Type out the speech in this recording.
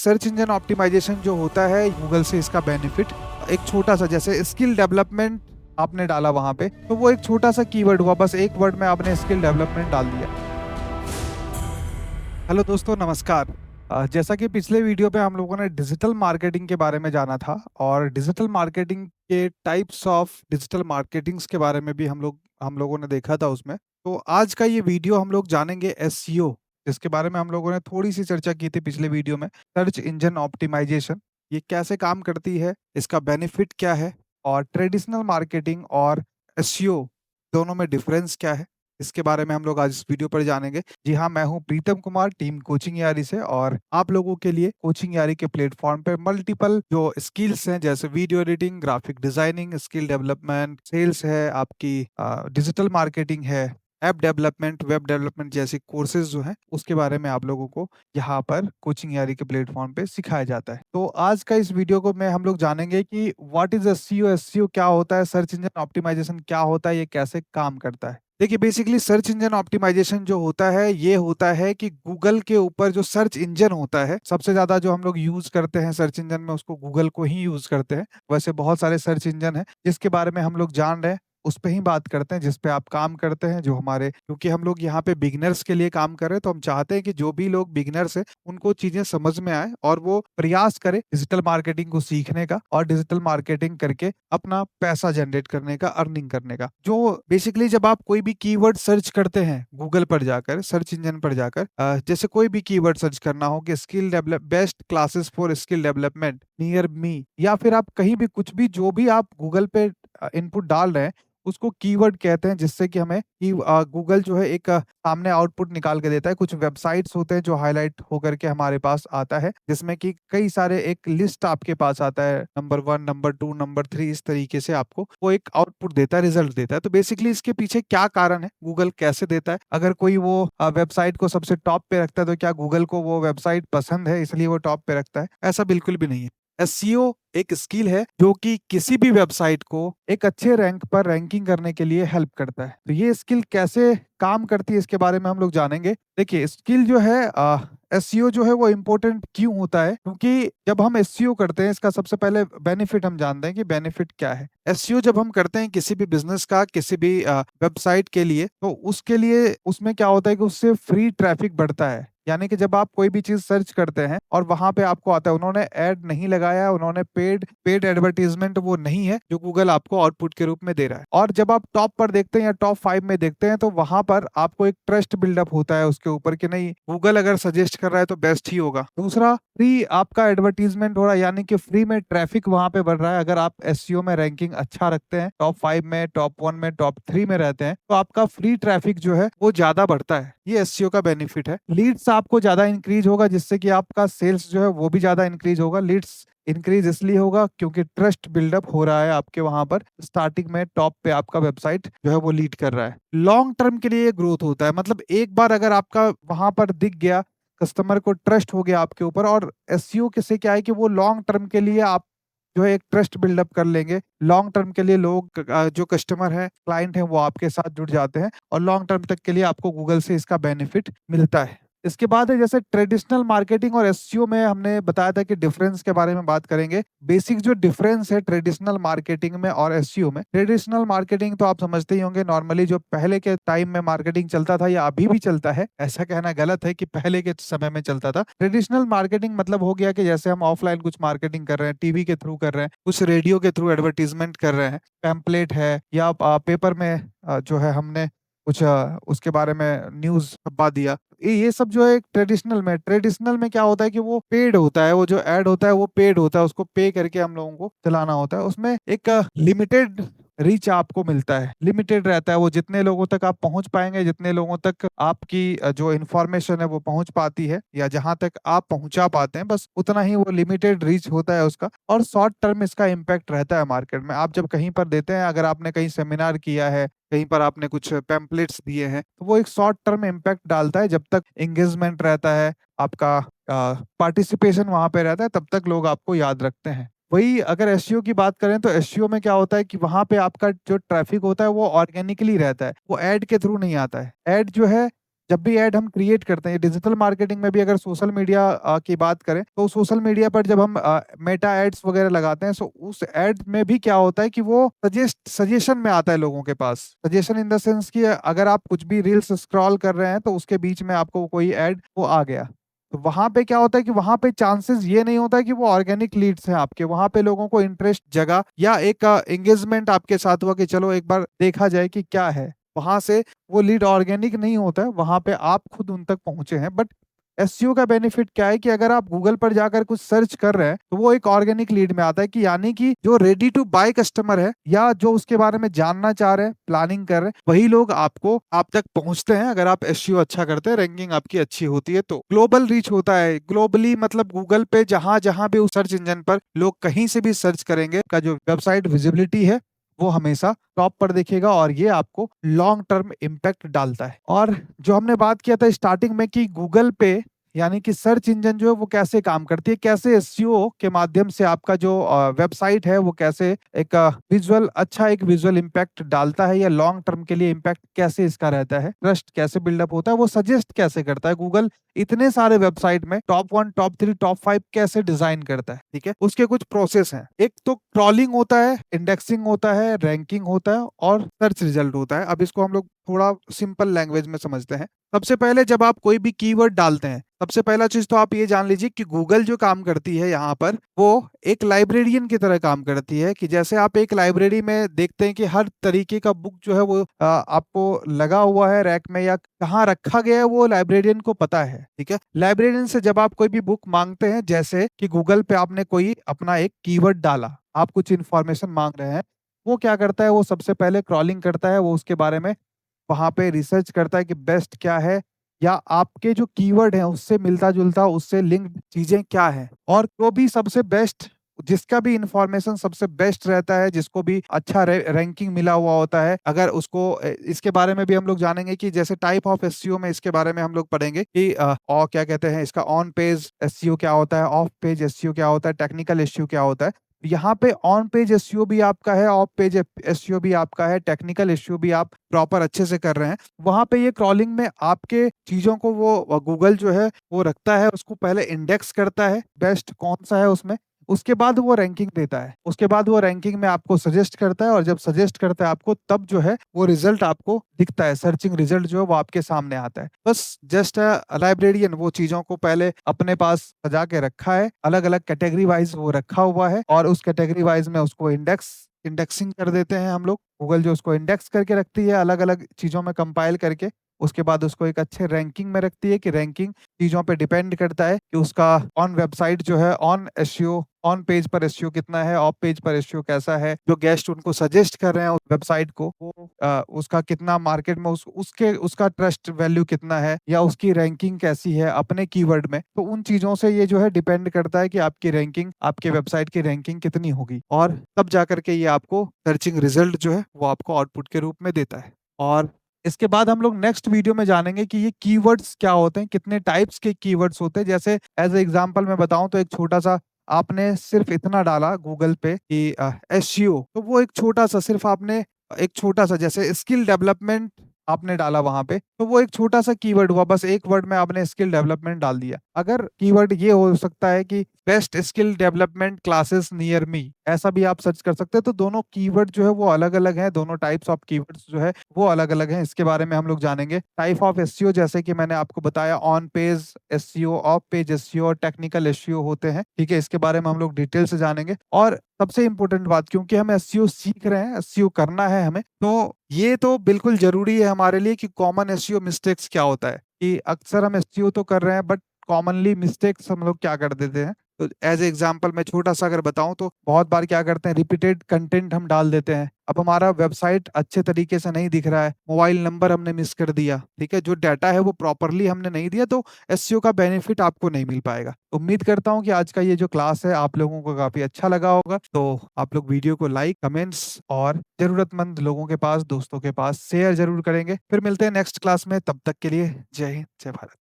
Search engine optimisation जो होता है गूगल से, इसका बेनिफिट एक छोटा सा, जैसे स्किल डेवलपमेंट आपने डाला वहां पे, तो वो एक छोटा सा कीवर्ड हुआ, बस एक वर्ड में आपने स्किल डेवलपमेंट डाल दिया। हेलो दोस्तों, नमस्कार। जैसा कि पिछले वीडियो पे हम लोगों ने डिजिटल मार्केटिंग के बारे में जाना था और डिजिटल मार्केटिंग के टाइप्स ऑफ डिजिटल मार्केटिंग्स के बारे में भी हम लोगों ने देखा था उसमें। तो आज का ये वीडियो हम लोग जानेंगे एसईओ, जिसके बारे में हम लोगों ने थोड़ी सी चर्चा की थी पिछले वीडियो में। सर्च इंजन ऑप्टिमाइजेशन ये कैसे काम करती है, इसका बेनिफिट क्या है, और ट्रेडिशनल मार्केटिंग और एसईओ दोनों में डिफरेंस क्या है, इसके बारे में हम लोग आज इस वीडियो पर जानेंगे। जी हाँ, मैं हूँ प्रीतम कुमार, टीम कोचिंग यारी से, और आप लोगों के लिए कोचिंग यारी के प्लेटफॉर्म पे मल्टीपल जो स्किल्स हैं, जैसे video editing, graphic designing, skill development, sales है, आपकी डिजिटल मार्केटिंग है, ऐप डेवलपमेंट, वेब डेवलपमेंट जैसे कोर्सेज जो हैं, उसके बारे में आप लोगों को यहाँ पर कोचिंग यारी के प्लेटफॉर्म पे सिखाया जाता है। तो आज का इस वीडियो को में हम लोग जानेंगे कि व्हाट इज एसईओ, एसईओ क्या होता है, सर्च इंजन ऑप्टिमाइजेशन क्या होता है, ये कैसे काम करता है। देखिए, बेसिकली सर्च इंजन ऑप्टिमाइजेशन जो होता है, ये होता है कि गूगल के ऊपर जो सर्च इंजन होता है, सबसे ज्यादा जो हम लोग यूज करते हैं सर्च इंजन में, उसको गूगल को ही यूज करते हैं। वैसे बहुत सारे सर्च इंजन है जिसके बारे में हम लोग जान रहे हैं, उस पे ही बात करते हैं जिस पे आप काम करते हैं, जो हमारे, क्योंकि हम लोग यहाँ पे बिगिनर्स के लिए काम कर रहे हैं, तो हम चाहते हैं कि जो भी लोग बिगिनर्स है उनको चीजें समझ में आए और वो प्रयास करें डिजिटल मार्केटिंग को सीखने का और डिजिटल मार्केटिंग करके अपना पैसा जनरेट करने का, अर्निंग करने का। जो बेसिकली जब आप कोई भी कीवर्ड सर्च करते हैं गूगल पर जाकर, सर्च इंजन पर जाकर, जैसे कोई भी कीवर्ड सर्च करना हो कि skill develop, best classes for skill development near me, या फिर आप कहीं भी कुछ भी जो भी आप गूगल पे इनपुट डाल रहे हैं, उसको कीवर्ड कहते हैं, जिससे कि हमें गूगल जो है एक सामने आउटपुट निकाल के देता है। कुछ वेबसाइट्स होते हैं जो हाईलाइट होकर के हमारे पास आता है, जिसमें कि कई सारे एक लिस्ट आपके पास आता है, नंबर 1, नंबर 2, नंबर 3, इस तरीके से आपको वो एक आउटपुट देता है, रिजल्ट देता है। तो बेसिकली इसके पीछे क्या कारण है, गूगल कैसे देता है? अगर कोई वो वेबसाइट को सबसे टॉप पे रखता है, तो क्या गूगल को वो वेबसाइट पसंद है इसलिए वो टॉप पे रखता है? ऐसा बिल्कुल भी नहीं है। एसईओ एक स्किल है जो कि किसी भी वेबसाइट को एक अच्छे रैंक पर रैंकिंग करने के लिए हेल्प करता है। तो ये स्किल कैसे काम करती है, इसके बारे में हम लोग जानेंगे। देखिए, स्किल जो है, एसईओ जो है वो इम्पोर्टेंट क्यों होता है, क्योंकि जब हम एसईओ करते हैं, इसका सबसे पहले बेनिफिट हम जानते हैं कि बेनिफिट क्या है। एसईओ जब हम करते हैं किसी भी बिजनेस का, किसी भी वेबसाइट के लिए, तो उसके लिए उसमें क्या होता है कि उससे फ्री ट्रैफिक बढ़ता है। यानी कि जब आप कोई भी चीज सर्च करते हैं और वहां पे आपको आता है, उन्होंने ऐड नहीं लगाया, उन्होंने पेड पेड एडवर्टीजमेंट वो नहीं है जो गूगल आपको आउटपुट के रूप में दे रहा है। और जब आप टॉप पर देखते हैं या टॉप 5 में देखते हैं, तो वहां पर आपको एक ट्रस्ट बिल्डअप होता है उसके ऊपर कि नहीं, गूगल अगर सजेस्ट कर रहा है तो बेस्ट ही होगा। दूसरा, फ्री आपका एडवर्टीजमेंट हो रहा है, यानी कि फ्री में ट्रैफिक वहां पे बढ़ रहा है। अगर आप एसईओ में रैंकिंग अच्छा रखते हैं, टॉप 5 में, टॉप 1 में, टॉप 3 में रहते हैं, तो आपका फ्री ट्रैफिक जो है वो ज्यादा बढ़ता है। ये एसईओ का बेनिफिट है। लीड्स आपको ज्यादा इंक्रीज होगा, जिससे कि आपका सेल्स जो है वो भी ज्यादा इंक्रीज होगा। लीड्स इंक्रीज इसलिए होगा क्योंकि ट्रस्ट बिल्डअप हो रहा है आपके वहां पर, स्टार्टिंग में टॉप पे आपका वेबसाइट जो है वो लीड कर रहा है। लॉन्ग टर्म के लिए ग्रोथ होता है, मतलब एक बार अगर आपका वहां पर दिख गया, कस्टमर को ट्रस्ट हो गया आपके ऊपर, और एसईओ से क्या है कि वो लॉन्ग टर्म के लिए आप जो है एक ट्रस्ट बिल्डअप कर लेंगे। लॉन्ग टर्म के लिए लोग, जो कस्टमर है, क्लाइंट है, वो आपके साथ जुड़ जाते हैं और लॉन्ग टर्म तक के लिए आपको गूगल से इसका बेनिफिट मिलता है। इसके बाद है, जैसे ट्रेडिशनल मार्केटिंग और एसईओ में हमने बताया था कि डिफरेंस के बारे में बात करेंगे। बेसिक जो डिफरेंस है ट्रेडिशनल मार्केटिंग में और एसईओ में, ट्रेडिशनल मार्केटिंग तो आप समझते ही होंगे, नॉर्मली जो पहले के टाइम में मार्केटिंग चलता था या अभी भी चलता है, ऐसा कहना गलत है कि पहले के समय में चलता था। ट्रेडिशनल मार्केटिंग मतलब हो गया कि जैसे हम ऑफलाइन कुछ मार्केटिंग कर रहे हैं, टीवी के थ्रू कर रहे हैं, कुछ रेडियो के थ्रू एडवर्टीजमेंट कर रहे हैं, पैम्पलेट है, या पेपर में जो है हमने कुछ उसके बारे में न्यूज छपवा दिया। ये सब जो है ट्रेडिशनल में क्या होता है कि वो पेड होता है, वो जो ऐड होता है वो पेड होता है, उसको पे करके हम लोगों को चलाना होता है। उसमें एक लिमिटेड रीच आपको मिलता है, लिमिटेड रहता है, वो जितने लोगों तक आप पहुंच पाएंगे, जितने लोगों तक आपकी जो इन्फॉर्मेशन है वो पहुंच पाती है, या जहां तक आप पहुंचा पाते हैं, बस उतना ही वो लिमिटेड रीच होता है उसका। और शॉर्ट टर्म इसका इम्पैक्ट रहता है मार्केट में। आप जब कहीं पर देते हैं, अगर आपने कहीं सेमिनार किया है, कहीं पर आपने कुछ पैम्पलेट्स दिए हैं, तो वो एक शॉर्ट टर्म इम्पैक्ट डालता है। जब तक एंगेजमेंट रहता है, आपका पार्टिसिपेशन वहां पे रहता है, तब तक लोग आपको याद रखते हैं। वही अगर एसईओ की बात करें, तो एसईओ में क्या होता है कि वहां पे आपका जो ट्रैफिक होता है वो ऑर्गेनिकली रहता है, वो ऐड के थ्रू नहीं आता है। ऐड जो है, जब भी ऐड हम क्रिएट करते हैं, डिजिटल मार्केटिंग में भी अगर सोशल मीडिया की बात करें, तो सोशल मीडिया पर जब हम मेटा एड्स वगैरह लगाते हैं, सो उस ऐड में भी क्या होता है कि वो सजेशन में आता है लोगों के पास। सजेशन इन द सेंस कि अगर आप कुछ भी रील्स स्क्रॉल कर रहे हैं, तो उसके बीच में आपको कोई ऐड वो आ गया। तो वहाँ पे क्या होता है कि वहाँ पे चांसेस ये नहीं होता है कि वो ऑर्गेनिक लीड्स हैं आपके, वहाँ पे लोगों को इंटरेस्ट जगा या एक एंगेजमेंट आपके साथ हुआ कि चलो एक बार देखा जाए कि क्या है। वहाँ से वो लीड ऑर्गेनिक नहीं होता है, वहाँ पे आप खुद उन तक पहुँचे हैं। बट एसईओ का बेनिफिट क्या है कि अगर आप गूगल पर जाकर कुछ सर्च कर रहे हैं, तो वो एक ऑर्गेनिक लीड में आता है कि यानी कि जो रेडी टू बाय कस्टमर है या जो उसके बारे में जानना चाह रहे हैं, प्लानिंग कर रहे हैं, वही लोग आप तक पहुंचते हैं अगर आप एसईओ अच्छा करते हैं, रैंकिंग आपकी अच्छी होती है तो। ग्लोबल रीच होता है, ग्लोबली मतलब गूगल पे जहां जहां भी उस सर्च इंजन पर लोग कहीं से भी सर्च करेंगे, का जो वेबसाइट विजिबिलिटी है वो हमेशा टॉप पर दिखेगा और ये आपको लॉन्ग टर्म इम्पैक्ट डालता है। और जो हमने बात किया था स्टार्टिंग में कि गूगल पे यानी कि सर्च इंजन जो है वो कैसे काम करती है, कैसे एसईओ के माध्यम से आपका जो वेबसाइट है वो कैसे एक एक विजुअल इम्पैक्ट डालता है, या लॉन्ग टर्म के लिए इम्पैक्ट कैसे इसका रहता है, ट्रस्ट कैसे बिल्डअप होता है, वो सजेस्ट कैसे करता है। गूगल इतने सारे वेबसाइट में टॉप 1, टॉप 3, टॉप 5 कैसे डिजाइन करता है, ठीक है। उसके कुछ प्रोसेस हैं। एक तो क्रॉलिंग होता है, इंडेक्सिंग होता है, रैंकिंग होता है और सर्च रिजल्ट होता है। अब इसको हम लोग थोड़ा सिंपल लैंग्वेज में समझते हैं। सबसे पहले जब आप कोई भी कीवर्ड डालते हैं, सबसे पहला चीज तो आप ये जान लीजिए कि गूगल जो काम करती है यहाँ पर, वो एक लाइब्रेरियन की तरह काम करती है। कि जैसे आप एक लाइब्रेरी में देखते हैं कि हर तरीके का बुक जो है वो आपको लगा हुआ है रैक में या कहाँ रखा गया है, वो लाइब्रेरियन को पता है, ठीक है। लाइब्रेरियन से जब आप कोई भी बुक मांगते हैं, जैसे कि गूगल पे आपने कोई अपना एक कीवर्ड डाला, आप कुछ इंफॉर्मेशन मांग रहे हैं, वो क्या करता है, वो सबसे पहले क्रॉलिंग करता है, वो उसके बारे में वहाँ पे रिसर्च करता है कि बेस्ट क्या है, या आपके जो कीवर्ड है उससे मिलता-जुलता, उससे लिंक्ड चीज़ें क्या हैं। और जो भी सबसे बेस्ट, जिसका भी इंफॉर्मेशन सबसे बेस्ट रहता है, जिसको भी अच्छा रैंकिंग मिला हुआ होता है, अगर उसको इसके बारे में भी हम लोग जानेंगे कि जैसे टाइप ऑफ एसईओ में इसके बारे में हम लोग पढ़ेंगे कि और क्या कहते हैं इसका, ऑन पेज एसईओ क्या होता है, ऑफ पेज एसईओ क्या होता है, टेक्निकल एसईओ क्या होता है। यहाँ पे ऑन पेज एसईओ भी आपका है, ऑफ पेज एसईओ भी आपका है, टेक्निकल एसईओ भी आप प्रॉपर अच्छे से कर रहे हैं। वहाँ पे ये क्रॉलिंग में आपके चीज़ों को वो गूगल जो है वो रखता है, उसको पहले इंडेक्स करता है, बेस्ट कौन-सा है उसमें, उसके बाद वो रैंकिंग देता है। उसके बाद वो रैंकिंग में आपको सजेस्ट करता है, और जब सजेस्ट करता है आपको, तब जो है वो रिज़ल्ट आपको दिखता है, सर्चिंग रिज़ल्ट जो है वो आपके सामने आता है। बस जस्ट लाइब्रेरियन वो चीज़ों को पहले अपने पास सजा के रखा है, अलग-अलग कैटेगरी वाइज़ वो रखा हुआ है, और उस कैटेगरी वाइज़ में उसको इंडेक्सिंग कर देते हैं हम लोग। गूगल जो उसको इंडेक्स करके रखती है अलग-अलग चीज़ों में कंपाइल करके, उसके बाद उसको एक अच्छे रैंकिंग में रखती है, कि रैंकिंग चीज़ों पे डिपेंड करता है कि उसका ऑन वेबसाइट जो है, ऑन एसईओ, ऑन पेज पर एसईओ कितना है, ऑफ पेज पर एसईओ कैसा है, जो गेस्ट उनको सजेस्ट कर रहे हैं उस वेबसाइट को, वो उसका कितना मार्केट में उसका ट्रस्ट वैल्यू कितना है, या उसकी रैंकिंग कैसी है अपने कीवर्ड में। तो उन चीज़ों से ये जो है डिपेंड करता है कि आपकी रैंकिंग, आपके वेबसाइट की रैंकिंग कितनी होगी, और तब जाकर के ये आपको सर्चिंग रिजल्ट जो है वो आपको आउटपुट के रूप में देता है। और इसके बाद हम लोग नेक्स्ट वीडियो में जानेंगे कि ये कीवर्ड्स क्या होते हैं, कितने टाइप्स के कीवर्ड्स होते हैं। जैसे एज एग्जांपल मैं बताऊं तो, एक छोटा सा आपने सिर्फ इतना डाला गूगल पे कि एसईओ, तो वो एक छोटा सा, सिर्फ आपने एक छोटा सा, जैसे स्किल डेवलपमेंट आपने डाला वहां पे, तो वो एक छोटा सा कीवर्ड हुआ, बस एक वर्ड में आपने स्किल डेवलपमेंट डाल दिया। अगर कीवर्ड ये हो सकता है कि best skill development classes near me, ऐसा भी आप सर्च कर सकते हैं। तो दोनों कीवर्ड जो है वो अलग-अलग हैं, दोनों टाइप्स ऑफ कीवर्ड्स जो है वो अलग-अलग हैं। इसके बारे में हम लोग जानेंगे। टाइप ऑफ एसईओ, जैसे कि मैंने आपको बताया, on page SEO, of page SEO और टेक्निकल एसईओ होते हैं, ठीक है। इसके बारे में हम लोग डिटेल से जानेंगे। और सबसे इम्पोर्टेंट बात, क्योंकि हम एसईओ सीख रहे हैं, एसईओ करना है हमें, तो ये तो बिल्कुल ज़रूरी है हमारे लिए कि कॉमन एसईओ मिस्टेक्स क्या होता है, कि अक्सर हम एसईओ तो कर रहे हैं, बट कॉमनली मिस्टेक्स हम लोग क्या कर देते हैं। तो एज एग्जांपल मैं छोटा-सा अगर बताऊँ, तो बहुत बार क्या करते हैं, रिपीटेड कंटेंट हम डाल देते हैं। अब हमारा वेबसाइट अच्छे तरीके से नहीं दिख रहा है, मोबाइल नंबर हमने मिस कर दिया, ठीक है, जो डाटा है वो प्रॉपर्ली हमने नहीं दिया, तो एसईओ का बेनिफिट आपको नहीं मिल पाएगा। उम्मीद करता हूँ कि आज का ये जो क्लास है आप लोगों को काफ़ी अच्छा लगा होगा। तो आप लोग वीडियो को लाइक, कमेंट्स और ज़रूरतमंद लोगों के पास, दोस्तों के पास शेयर ज़रूर करेंगे। फिर मिलते हैं नेक्स्ट क्लास में, तब तक के लिए जय हिंद, जय भारत।